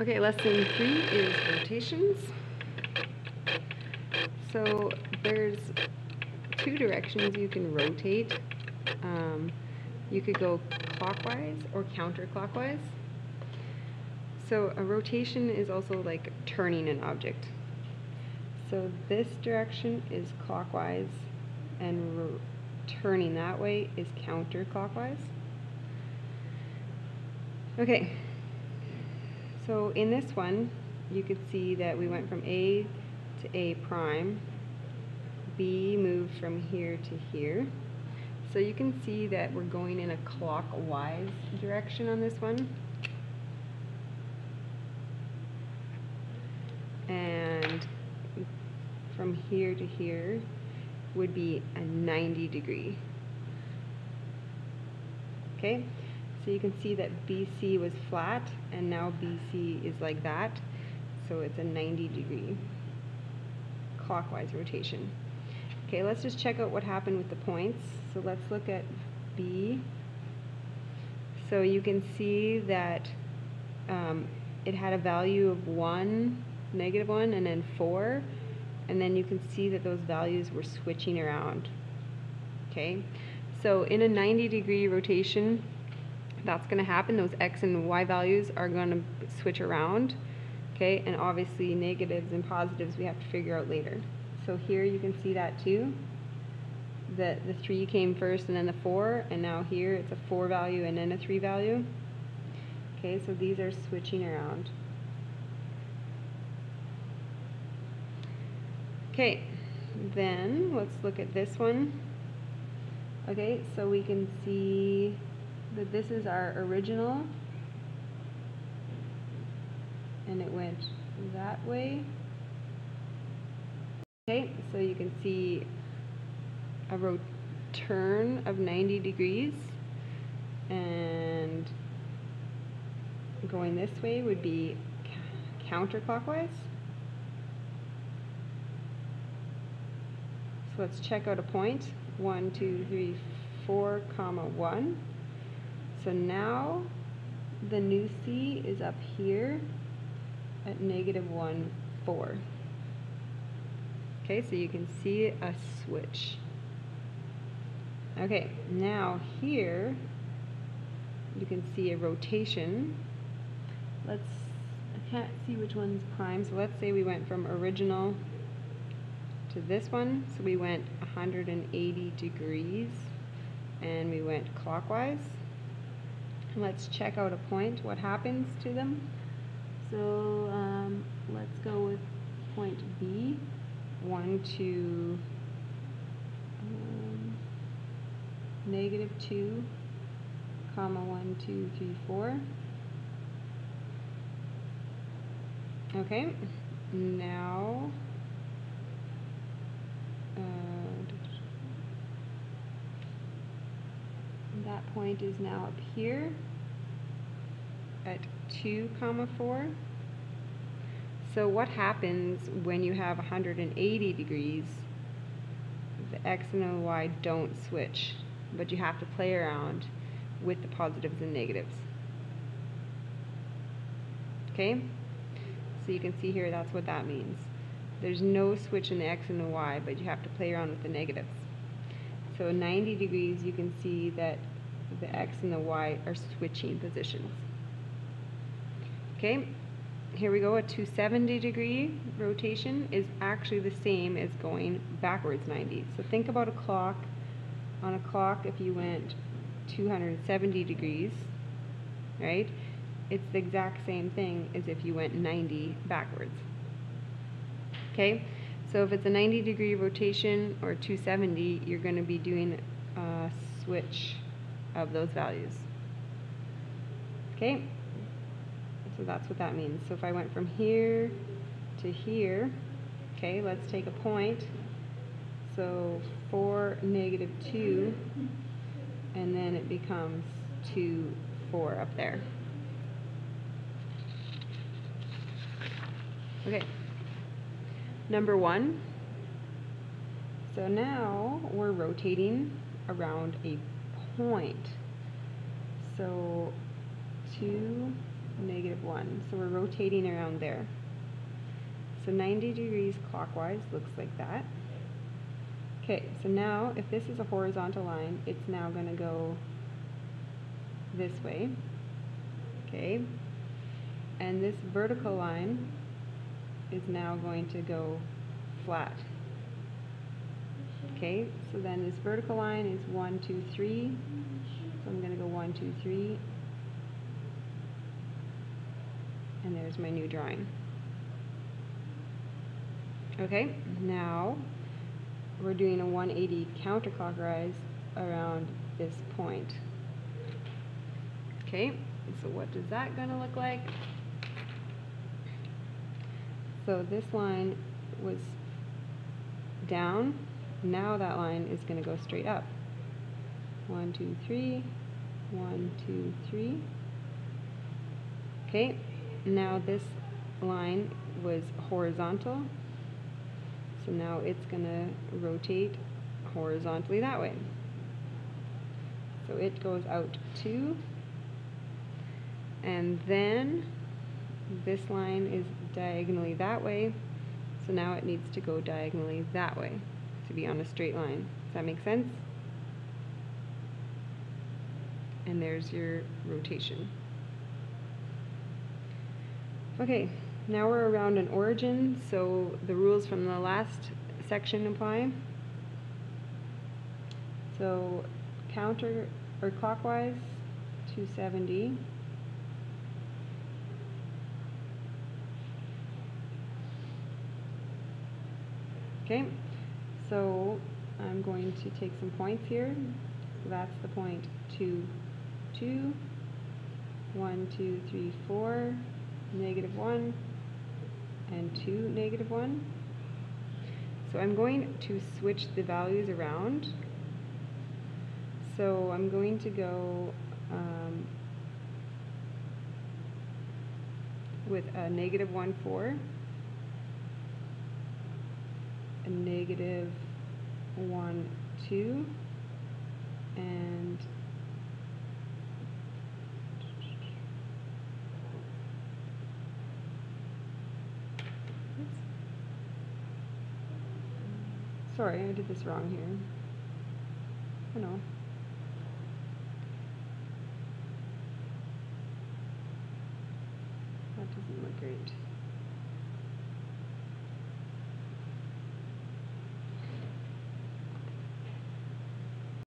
Okay, lesson 3 is rotations. So there's 2 directions you can rotate. You could go clockwise or counterclockwise. So a rotation is also like turning an object. So this direction is clockwise, and turning that way is counterclockwise. Okay, so in this one, you could see that we went from A to A prime. B moved from here to here. So you can see that we're going in a clockwise direction on this one. And from here to here would be a 90 degree. Okay, so you can see that BC was flat and now BC is like that. So it's a 90 degree clockwise rotation. Okay, let's just check out what happened with the points. So let's look at B. So you can see that it had a value of 1, -1, and then 4. And then you can see that those values were switching around. Okay, so in a 90 degree rotation, that's going to happen. Those X and Y values are going to switch around. Okay, and obviously negatives and positives we have to figure out later. So here you can see that too, that the 3 came first and then the 4, and now here it's a 4 value and then a 3 value. Okay, so these are switching around. Okay, then let's look at this one. Okay, so we can see that this is our original, and it went that way. Okay, so you can see a turn of 90 degrees, and going this way would be counterclockwise. So let's check out a point. 1, 2, 3, 4, 1. So now the new C is up here at -1, 4. Okay, so you can see a switch. Okay, now here you can see a rotation. I can't see which one's prime, so let's say we went from original to this one. So we went 180 degrees and we went clockwise. And let's check out a point, what happens to them. So let's go with point B, 1 to -2, 1, 2, 3, 4. Okay, now that point is now up here at 2, 4. So what happens when you have 180 degrees? The X and the Y don't switch, but you have to play around with the positives and negatives. Okay? So you can see here, that's what that means. There's no switch in the X and the Y, but you have to play around with the negatives. So 90 degrees, you can see that the X and the Y are switching positions. Okay, here we go. A 270 degree rotation is actually the same as going backwards 90. So think about a clock. On a clock, if you went 270 degrees, right, it's the exact same thing as if you went 90 backwards. Okay, so if it's a 90 degree rotation or 270, you're going to be doing a switch of those values. Okay, so that's what that means. So if I went from here to here, okay, let's take a point. So 4, -2, and then it becomes 2, 4 up there. Okay, number 1. So now we're rotating around a point. So 2, -1. So we're rotating around there. So 90 degrees clockwise looks like that. Okay, so now if this is a horizontal line, it's now going to go this way. Okay, and this vertical line is now going to go flat. Okay, so then this vertical line is 1, 2, 3. So I'm going to go 1, 2, 3. And there's my new drawing. Okay, now we're doing a 180 counterclockwise around this point. Okay, so what does that going to look like? So this line was down. Now that line is going to go straight up. 1, 2, 3. 1, 2, 3. Okay, now this line was horizontal. So now it's going to rotate horizontally that way. So it goes out 2. And then this line is diagonally that way. So now it needs to go diagonally that way to be on a straight line. Does that make sense? And there's your rotation. Okay, now we're around an origin, so the rules from the last section apply. So counter or clockwise 270. Okay, so I'm going to take some points here. So that's the point 2, 2, 1, 2, 3, 4, -1, and 2, -1. So I'm going to switch the values around. So I'm going to go with a -1, 4, a -1, 2, and sorry, I did this wrong here. Oh no. That doesn't look great.